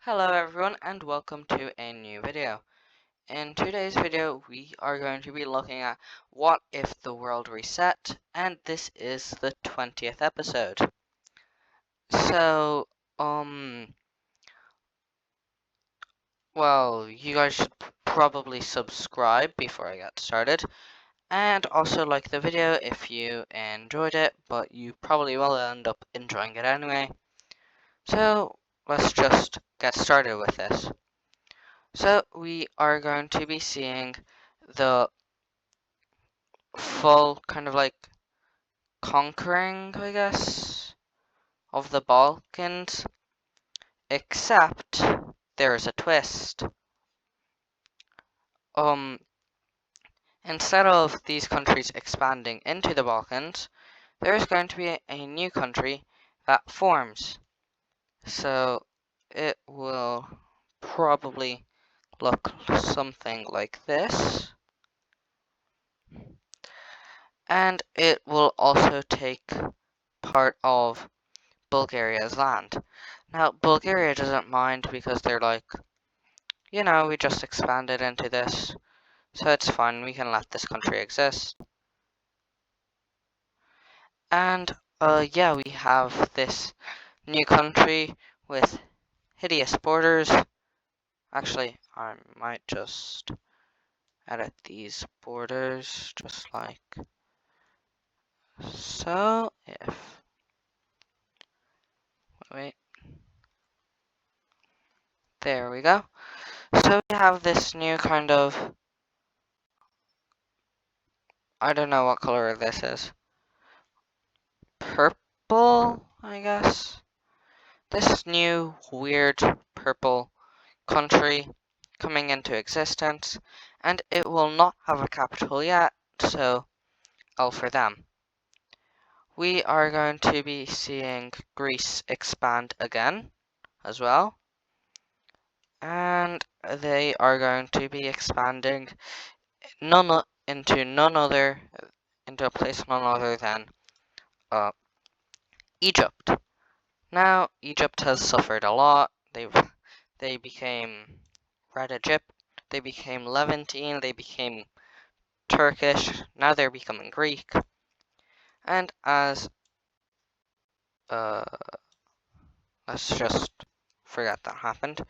Hello everyone and welcome to a new video. In today's video we are going to be looking at what if the world reset, and this is the 20th episode. So, well, you guys should probably subscribe before I get started, and also like the video if you enjoyed it, but you probably will end up enjoying it anyway. So, let's just get started with this. So we are going to be seeing the full kind of like conquering, I guess, of the Balkans, except there's a twist. Um, Instead of these countries expanding into the Balkans, there is going to be a new country that forms. So it will probably look something like this. And it will also take part of Bulgaria's land. Now, Bulgaria doesn't mind because they're like, we just expanded into this, so it's fine, we can let this country exist. And, yeah, we have this new country with hideous borders. Actually, I might just edit these borders just like so. Wait, there we go. So we have this new kind of, I don't know what color this is. Purple, I guess. This new weird purple country coming into existence, and it will not have a capital yet, so L for them. We are going to be seeing Greece expand again as well, and they are going to be expanding into a place none other than Egypt. Now, Egypt has suffered a lot. They became Red Egypt, they became Levantine, they became Turkish, now they're becoming Greek. And as, uh, let's just forget that happened.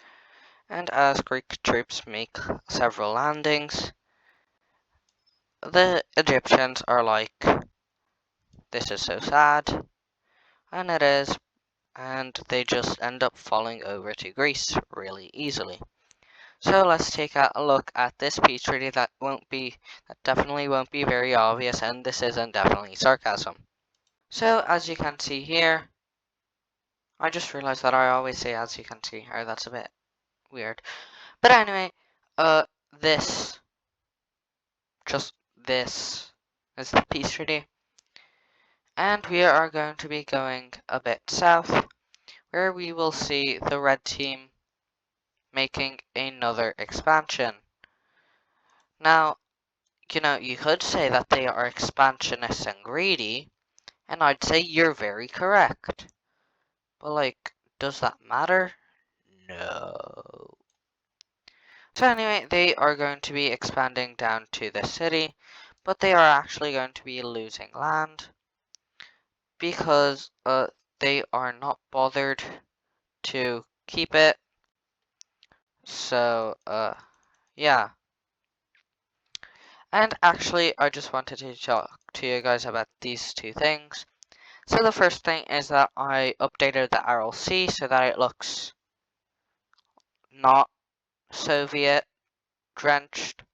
And as Greek troops make several landings, the Egyptians are like, this is so sad, and it is, and they just end up falling over to Greece really easily. So let's take a look at this peace treaty that definitely won't be very obvious, and this isn't definitely sarcasm. So as you can see here, I just realized that I always say as you can see here, that's a bit weird. But anyway, this, just this is the peace treaty. And we are going to be going a bit south, where we will see the red team making another expansion. Now, you could say that they are expansionists and greedy, and I'd say you're very correct. But, like, does that matter? No. So anyway, they are going to be expanding down to the city, but they are actually going to be losing land because they are not bothered to keep it. So yeah. And actually, I just wanted to talk to you guys about these two things. So the first thing is that I updated the RLC so that it looks not Soviet drenched.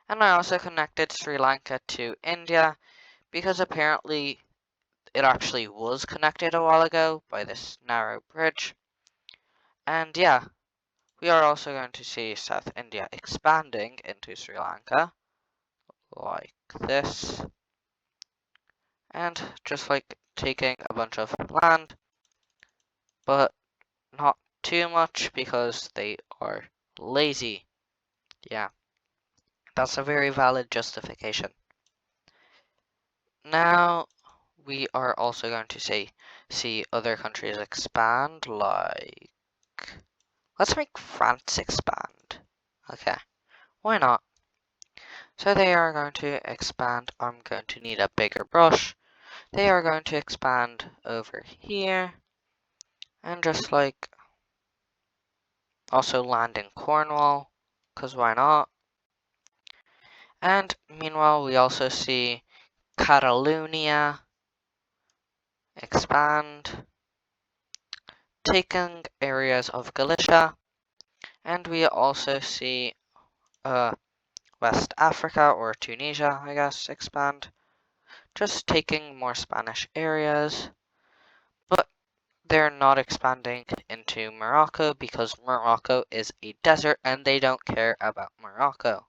And I also connected Sri Lanka to India because apparently it actually was connected a while ago by this narrow bridge. And yeah, we are also going to see South India expanding into Sri Lanka like this. And just like taking a bunch of land, but not too much because they are lazy. Yeah, that's a very valid justification. Now, we are also going to see other countries expand, like Let's make France expand. Okay, why not? So they are going to expand. I'm going to need a bigger brush. They are going to expand over here. And just like also land in Cornwall, because why not? And meanwhile, we also see Catalonia expand, taking areas of Galicia. And we also see West Africa, or Tunisia, I guess, expand, just taking more Spanish areas. But they're not expanding into Morocco because Morocco is a desert and they don't care about Morocco.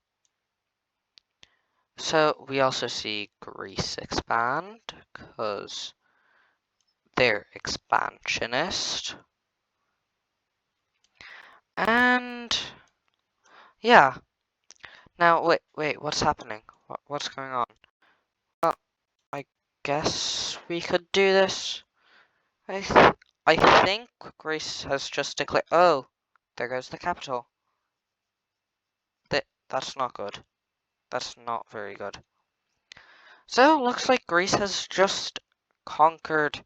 So we also see Greece expand because they're expansionist. And yeah. Now wait, what's happening? What's going on? Well, I guess we could do this. I think Greece has just declared. Oh, there goes the capital. That's not good. That's not very good. So looks like Greece has just conquered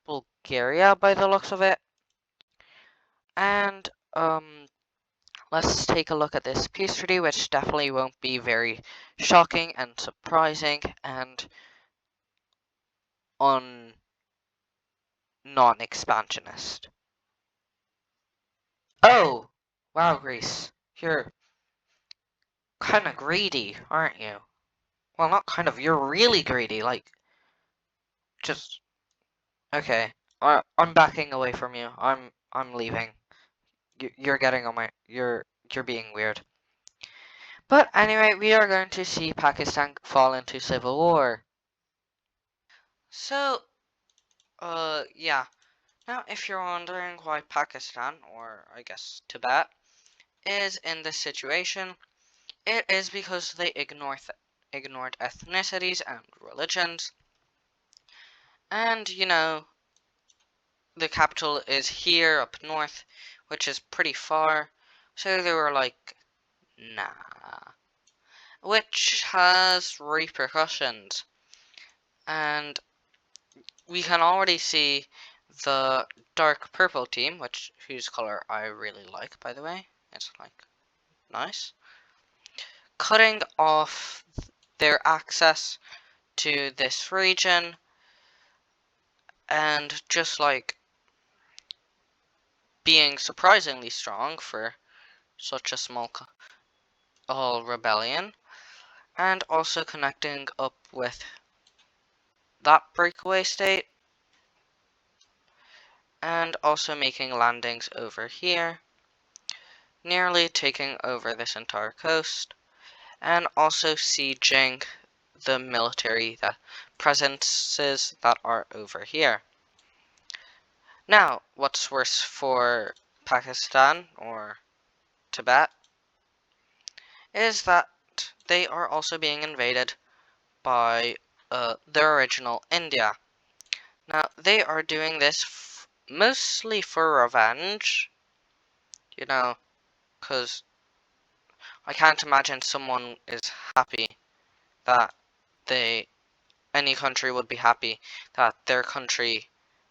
Bulgaria by the looks of it. And let's take a look at this peace treaty, which definitely won't be very shocking and surprising and non-expansionist. Oh, wow, Greece, you're kind of greedy, aren't you? Well, not kind of. You're really greedy. Like, just okay. I'm backing away from you. I'm leaving. You're getting on my. You're being weird. But anyway, we are going to see Pakistan fall into civil war. So, yeah. Now, if you're wondering why Pakistan, or I guess Tibet, is in this situation, it is because they ignored ethnicities and religions, and the capital is here up north, which is pretty far. So they were like, nah, which has repercussions. And we can already see the dark purple team, whose color I really like, by the way. It's like nice. Cutting off their access to this region and just like being surprisingly strong for such a small rebellion, and also connecting up with that breakaway state, and also making landings over here, nearly taking over this entire coast, and also sieging the military presences that are over here. Now, what's worse for Pakistan or Tibet is that they are also being invaded by the original India. Now, they are doing this mostly for revenge, because I can't imagine someone is happy that any country would be happy that their country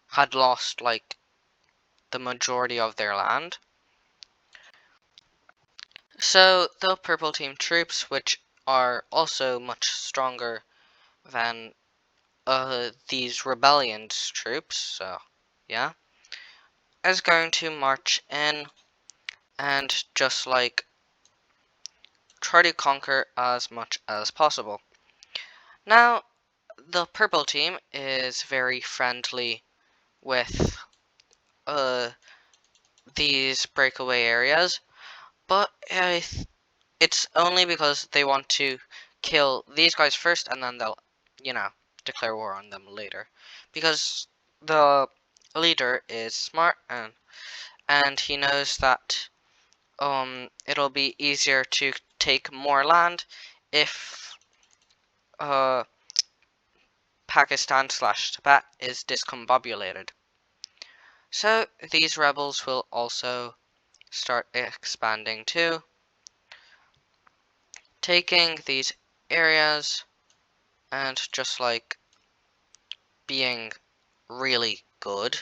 had lost, like, the majority of their land. So, the Purple Team troops, which are also much stronger than these rebellion's troops, so, yeah, is going to march in and just like try to conquer as much as possible. Now, the purple team is very friendly with these breakaway areas, but it's only because they want to kill these guys first and then they'll, declare war on them later. Because the leader is smart and he knows that it'll be easier to take more land if Pakistan/Tibet is discombobulated. So these rebels will also start expanding too, taking these areas and just like being really good.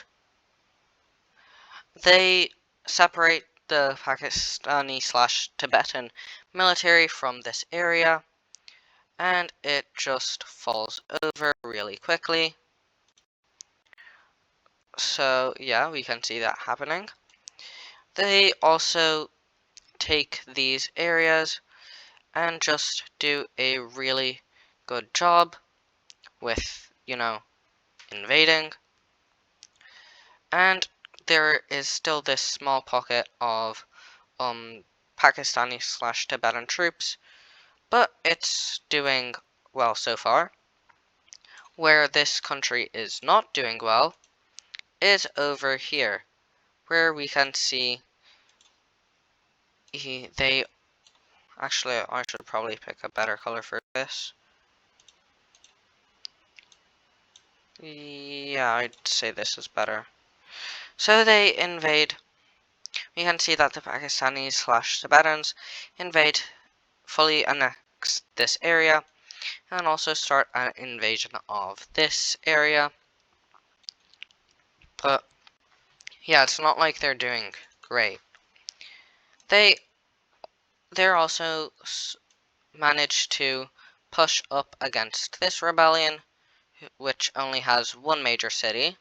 They separate the Pakistani/Tibetan military from this area, and it just falls over really quickly. So yeah, we can see that happening. They also take these areas and just do a really good job with, invading. And there is still this small pocket of Pakistani/Tibetan troops, but it's doing well so far. Where this country is not doing well is over here, where we can see they actually, I should probably pick a better color for this. Yeah, I'd say this is better. So they invade. We can see that the Pakistanis/Tibetans invade, fully annex this area, and also start an invasion of this area. But yeah, it's not like they're doing great. They're also managed to push up against this rebellion, which only has one major city.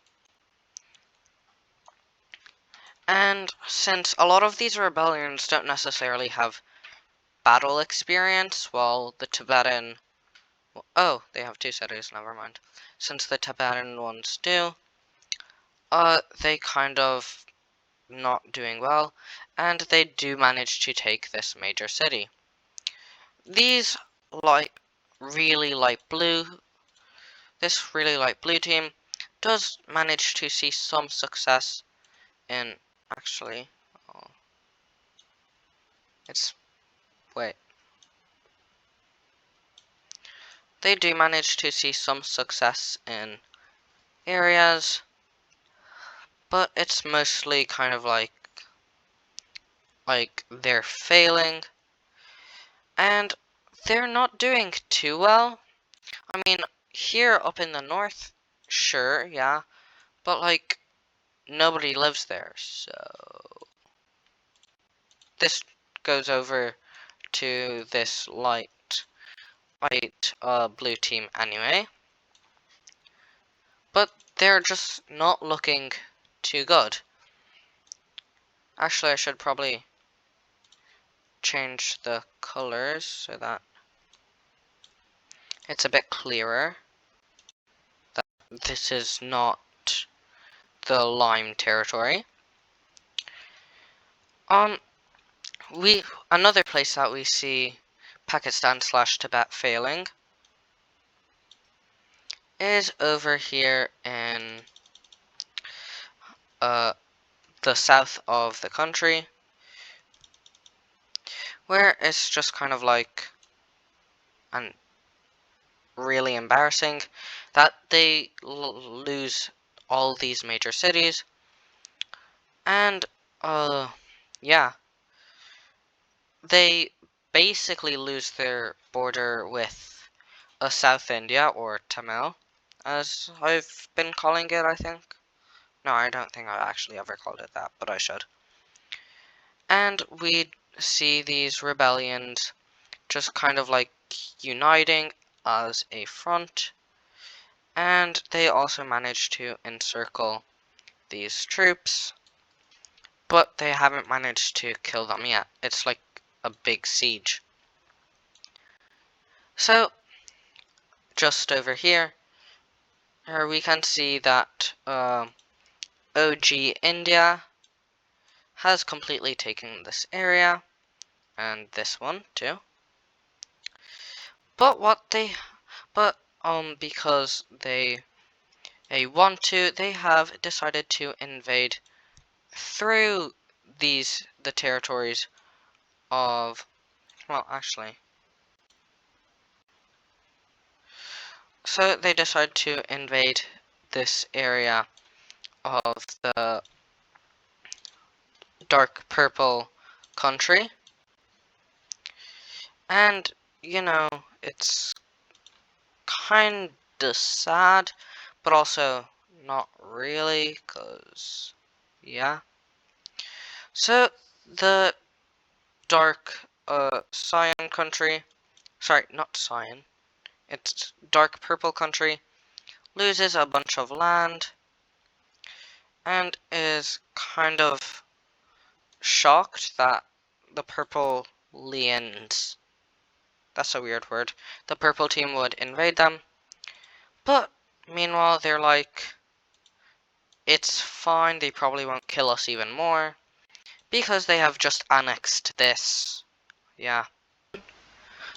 And since a lot of these rebellions don't necessarily have battle experience, while the Tibetan... Oh, they have two cities, never mind. Since the Tibetan ones do, they kind of not doing well, and they do manage to take this major city. These really light blue, this really light blue team does manage to see some success in, actually, oh, it's, wait. They do manage to see some success in areas, but it's mostly kind of like they're failing, and they're not doing too well. I mean, here up in the north, sure, yeah, but like nobody lives there, so this goes over to this light blue team anyway. But they're just not looking too good. Actually, I should probably change the colors so that it's a bit clearer that this is not the lime territory. Another place that we see Pakistan/Tibet failing is over here in the south of the country, where it's just kind of like and really embarrassing that they lose all these major cities, and yeah, they basically lose their border with South India, or Tamil, as I've been calling it, I think. No, I don't think I've actually ever called it that, but I should. And we see these rebellions just kind of like uniting as a front, and they also manage to encircle these troops, but they haven't managed to kill them yet. It's like a big siege. So, just over here, we can see that OG India has completely taken this area, and this one too. But because they want to, they have decided to invade through the territories of, well, actually, so they decide to invade this area of the dark purple country. And, it's kinda sad, but also not really, cause, yeah. So, the dark, cyan country, sorry, not cyan, it's dark purple country, loses a bunch of land, and is kind of shocked that the purple lions, that's a weird word, the purple team would invade them, but meanwhile they're like, it's fine, they probably won't kill us even more, because they have just annexed this. Yeah.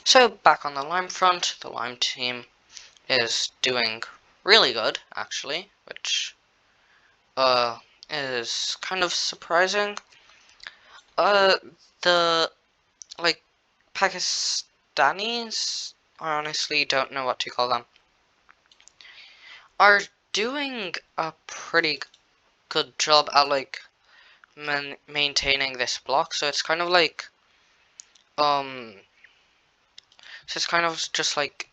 So back on the lime front, the lime team is doing really good, actually, which is kind of surprising. Uh the like Pakistanis, I honestly don't know what to call them, are doing a pretty good job at like maintaining this block. So it's kind of like um so it's kind of just like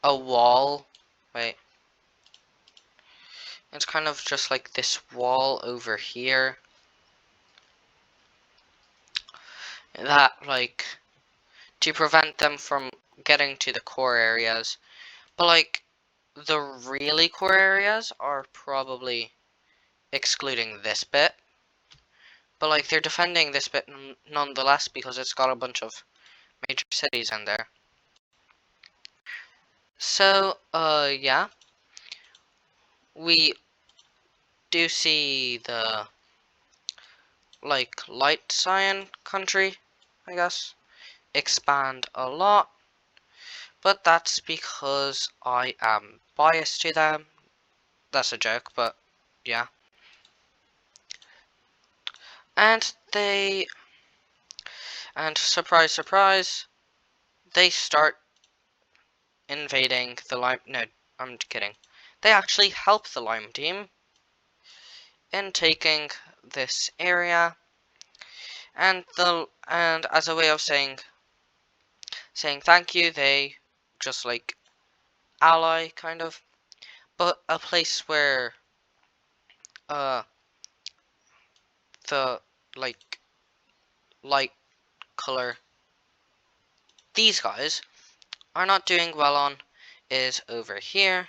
a wall. Wait. It's kind of just like this wall over here that like to prevent them from getting to the core areas. But like the really core areas are probably excluding this bit. But like they're defending this bit nonetheless because it's got a bunch of major cities in there. So yeah, we do see the like light cyan country, I guess, expand a lot, but that's because I am biased to them. That's a joke, but yeah. And and surprise, surprise, they start invading the lime. No, I'm kidding. They actually help the lime team in taking this area, and as a way of saying thank you, they just like ally kind of, but a place where uh the like light color these guys are not doing well on is over here,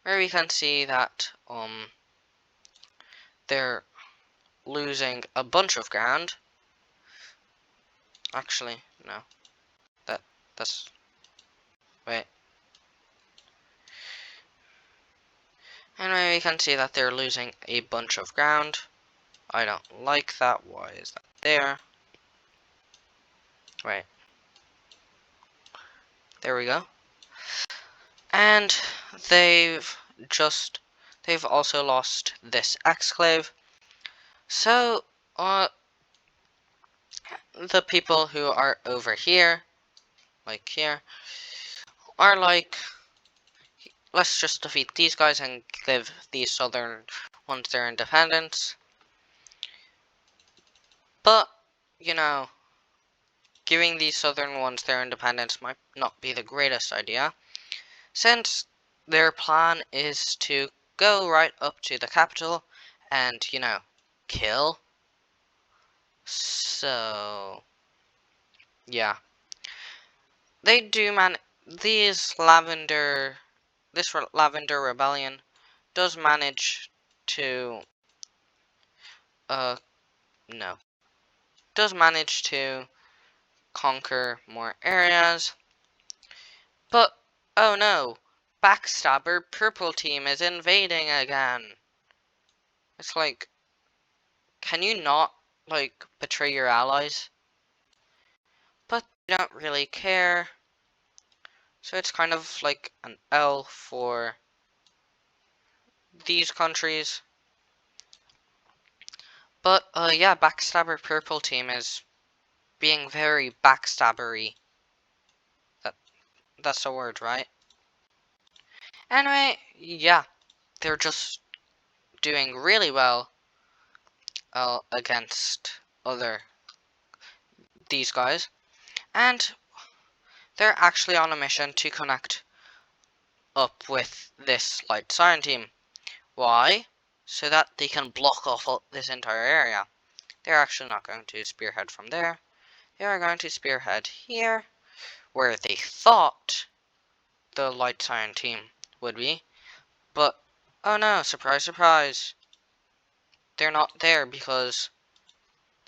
where we can see that they're losing a bunch of ground. Actually, no, that's wait. Anyway, we can see that they're losing a bunch of ground. I don't like that. Why is that there? Right. There we go. And they've just they've also lost this exclave. So the people who are over here, like here, are like, let's just defeat these guys and give these southern ones their independence. But, giving these southern ones their independence might not be the greatest idea, since their plan is to go right up to the capital and, kill. So, yeah. They do these this lavender rebellion does manage to, uh, no, does manage to conquer more areas, but, oh no, Backstabber Purple Team is invading again. It's like, can you not, like, betray your allies? But they don't really care, so it's kind of like an L for these countries. But, yeah, Backstabber Purple Team is being very backstabbery. That's the word, right? Anyway, yeah, they're just doing really well against these guys, and they're actually on a mission to connect up with this light siren team. Why? So that they can block off this entire area. They're actually not going to spearhead from there. They are going to spearhead here, where they thought the light siren team would be. But, oh no, surprise, surprise. They're not there because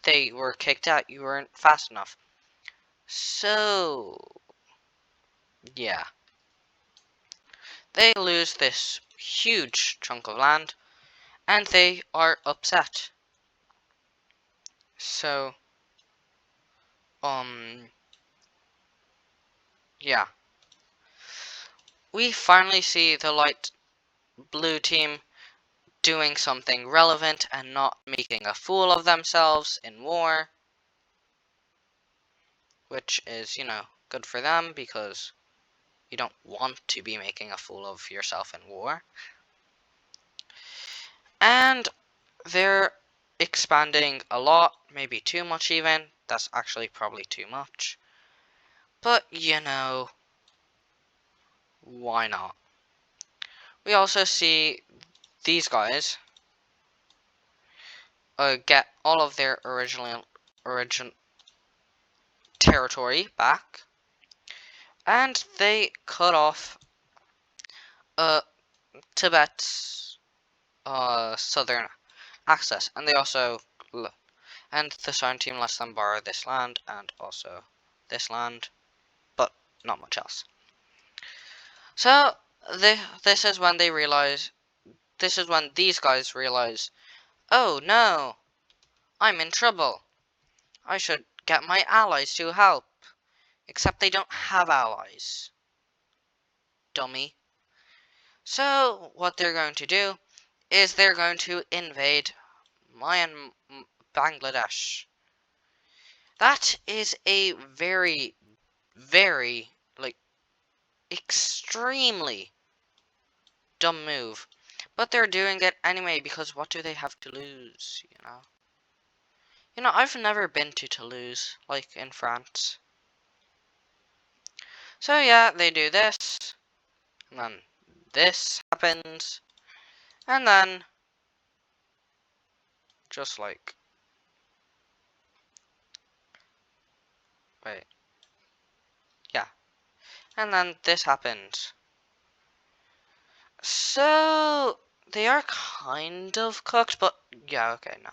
they were kicked out. You weren't fast enough. So, yeah. They lose this huge chunk of land, and they are upset. So, yeah. We finally see the light blue team doing something relevant and not making a fool of themselves in war. Which is, good for them because you don't want to be making a fool of yourself in war. And they're expanding a lot, maybe too much even. That's actually probably too much. But, why not? We also see these guys get all of their original territory back. And they cut off Tibet's southern access. And they also and the Siren team lets them borrow this land and also this land, but not much else. So this is when they realize. This is when these guys realize, oh no, I'm in trouble. I should get my allies to help. Except they don't have allies. Dummy. So what they're going to do is they're going to invade Bangladesh. That is a very, very, extremely dumb move. But they're doing it anyway because what do they have to lose, I've never been to Toulouse, like in France. So yeah, they do this, and then this happens, and then just like, wait, yeah, and then this happens. So they are kind of cooked, but yeah, okay, no.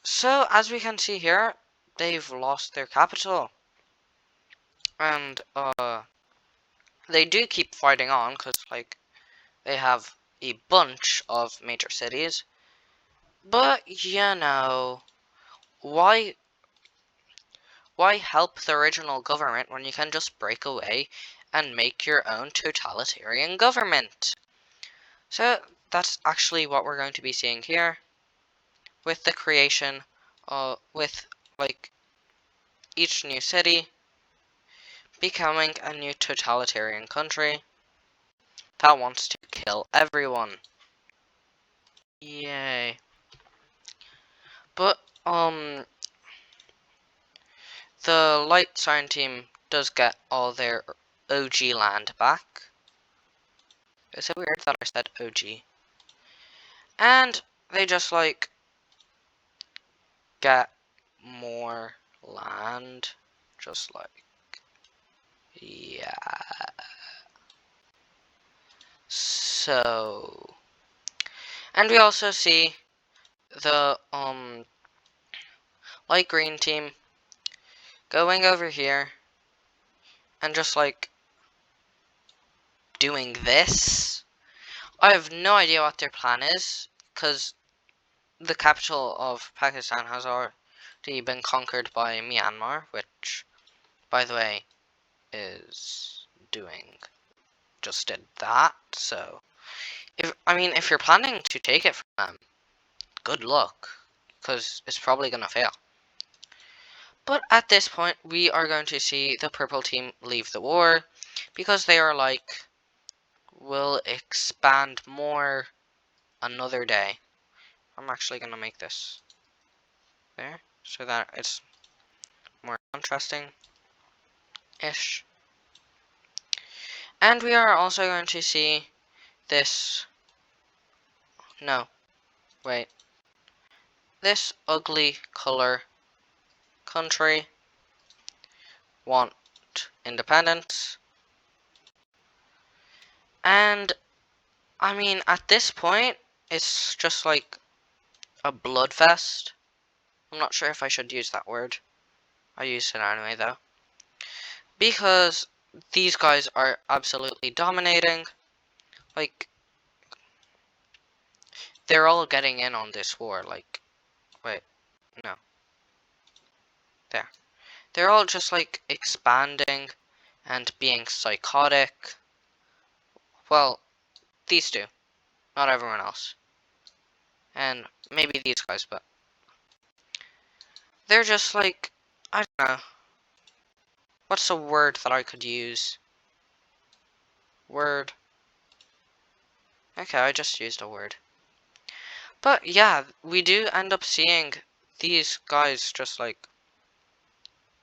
So as we can see here, they've lost their capital, and they do keep fighting on because they have a bunch of major cities. But why help the original government when you can just break away and make your own totalitarian government? So that's actually what we're going to be seeing here with the creation with each new city becoming a new totalitarian country that wants to kill everyone. Yay. But the light siren team does get all their OG land back. Is it weird that I said OG? And they just get more land. Just yeah. So, and we also see the light green team going over here and just doing this. I have no idea what their plan is, because the capital of Pakistan has already been conquered by Myanmar, which, by the way, is just did that. So, if you're planning to take it from them, good luck, because it's probably gonna fail. But at this point, we are going to see the purple team leave the war, because they are we'll expand more another day. I'm actually gonna make this there so that it's more contrasting-ish. And we are also going to see this, no, wait, this ugly color country want independence. And I mean, at this point, it's just like a bloodfest. I'm not sure if I should use that word. I use it anyway, though. Because these guys are absolutely dominating. Like, they're all getting in on this war. Like, wait, no. There. They're all just, like, expanding and being psychotic. Well, these two. Not everyone else. And maybe these guys, but they're just like, I don't know. What's a word that I could use? Word. Okay, I just used a word. But yeah, we do end up seeing these guys just like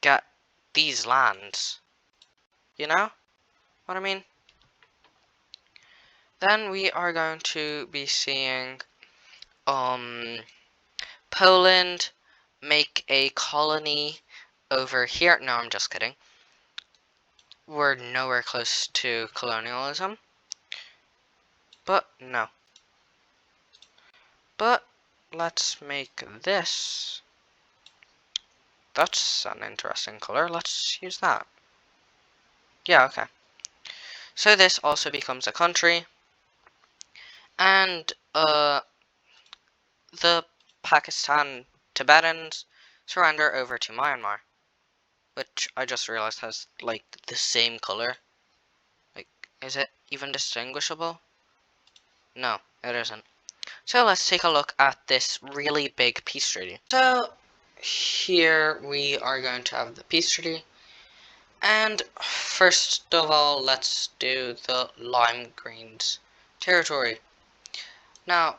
get these lands. You know what I mean? Then we are going to be seeing Poland make a colony over here. No, I'm just kidding. We're nowhere close to colonialism. But no. But let's make this. That's an interesting color. Let's use that. Yeah, okay. So this also becomes a country. And the Pakistan Tibetans surrender over to Myanmar, which I just realized has like the same color. Like, is it even distinguishable? No, it isn't. So let's take a look at this really big peace treaty. So here we are going to have the peace treaty. And first of all, let's do the lime greens territory. Now,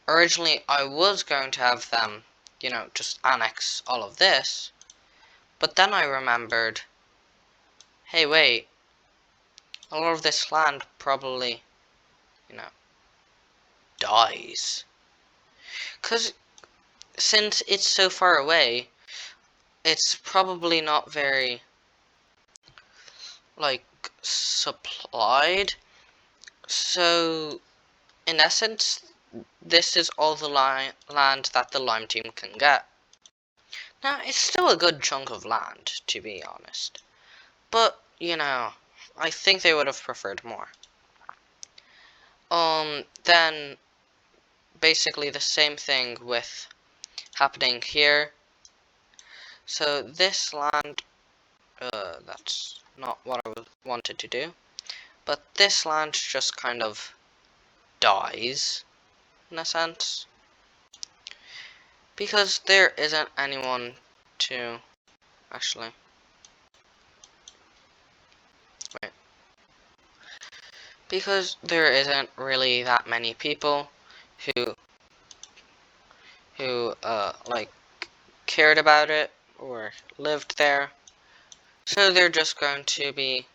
originally I was going to have them, you know, just annex all of this. But then I remembered, hey wait, a lot of this land probably, you know, dies. Because since it's so far away, it's probably not very, like, supplied. So, in essence, this is all the land that the Lime team can get. Now, it's still a good chunk of land, to be honest. But, you know, I think they would have preferred more. Then, basically the same thing with happening here. So this land, that's not what I wanted to do. But this land just kind of dies, in a sense. Because there isn't anyone to, actually, wait. Because there isn't really that many people who like, cared about it or lived there. So they're just going to be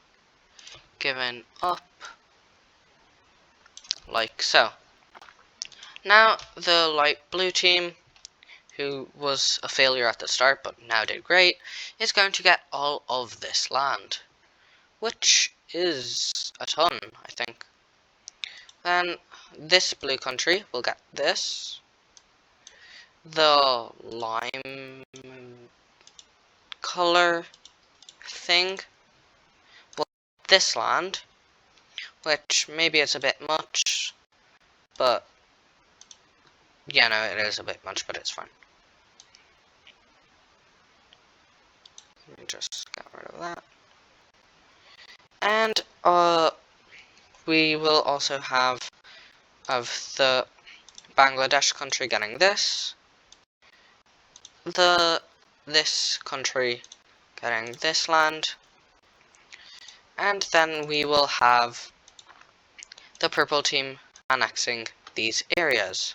given up, like so. Now, the light blue team, who was a failure at the start but now did great, is going to get all of this land, which is a ton, I think. Then this blue country will get this. The lime color thing will get this land, which maybe it's a bit much, but yeah, no, it is a bit much, but it's fine. Let me just get rid of that. And we will also have the Bangladesh country getting this, this country getting this land, and then we will have the purple team annexing these areas.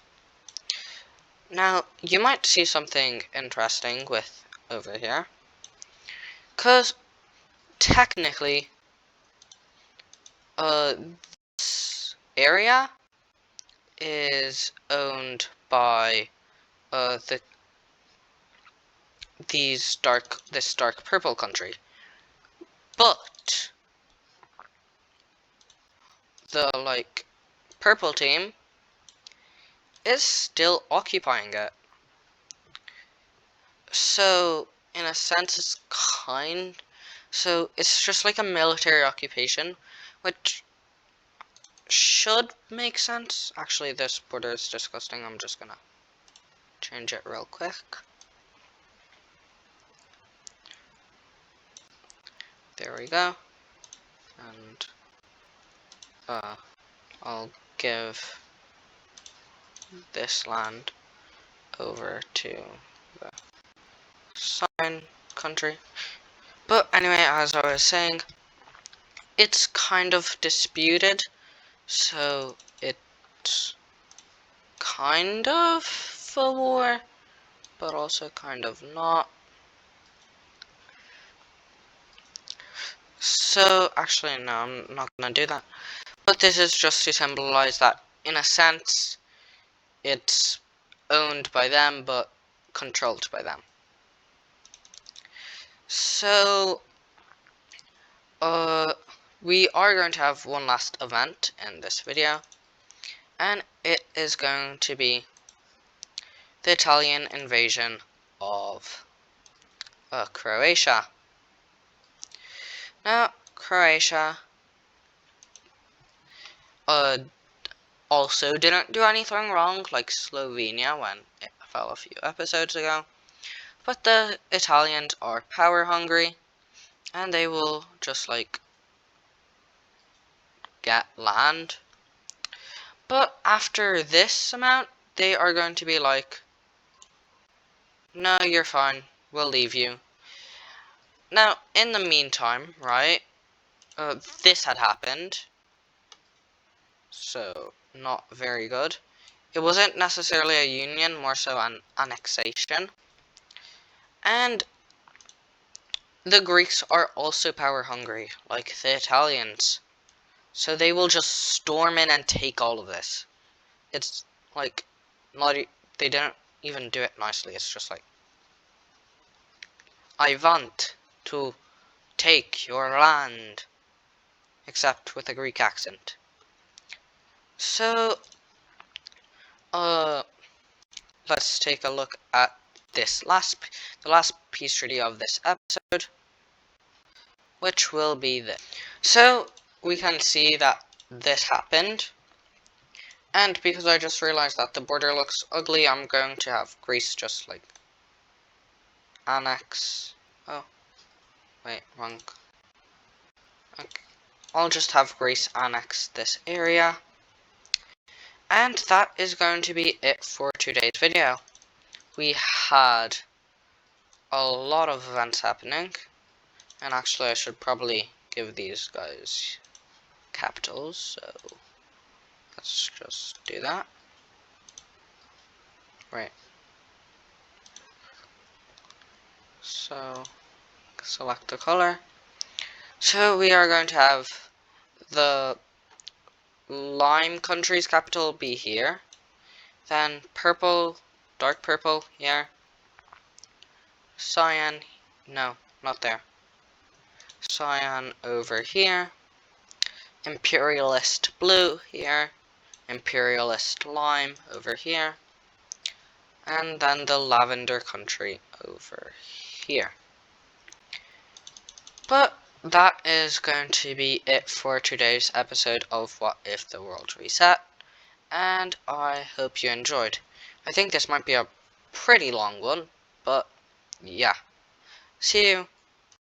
Now, you might see something interesting with over here, because technically, this area is owned by this dark purple country, but the purple team is still occupying it. So in a sense, it's just like a military occupation, which should make sense. Actually, this border is disgusting. I'm just gonna change it real quick. There we go. And I'll give this land over to the Southern country. But anyway, as I was saying, it's kind of disputed, so it's kind of a war, but also kind of not. So, actually, no, I'm not gonna do that. But this is just to symbolize that, in a sense, it's owned by them, but controlled by them. So, we are going to have one last event in this video, and it is going to be the Italian invasion of Croatia. Now, Croatia also didn't do anything wrong like Slovenia when it fell a few episodes ago, but the Italians are power hungry, and they will just get land. But after this amount, they are going to be like, no, you're fine, we'll leave you. Now, in the meantime, right, this had happened, so not very good. It wasn't necessarily a union, more so an annexation. And the Greeks are also power hungry, like the Italians. So they will just storm in and take all of this. It's like, they don't even do it nicely. It's just like, I want to take your land. Except with a Greek accent. So, let's take a look at the last peace treaty of this episode, which will be this. So, we can see that this happened, and because I just realized that the border looks ugly, I'm going to have Greece just annex. Oh, wait, wrong. Okay. I'll just have Greece annex this area. And that is going to be it for today's video. We had a lot of events happening, and actually I should probably give these guys capitals, so let's just do that. Right. So, select the color. So we are going to have the lime country's capital be here, then purple, dark purple here, cyan, no, not there, cyan over here, imperialist blue here, imperialist lime over here, and then the lavender country over here. But that is going to be it for today's episode of What If the World Reset, and I hope you enjoyed. I think this might be a pretty long one, but yeah. See you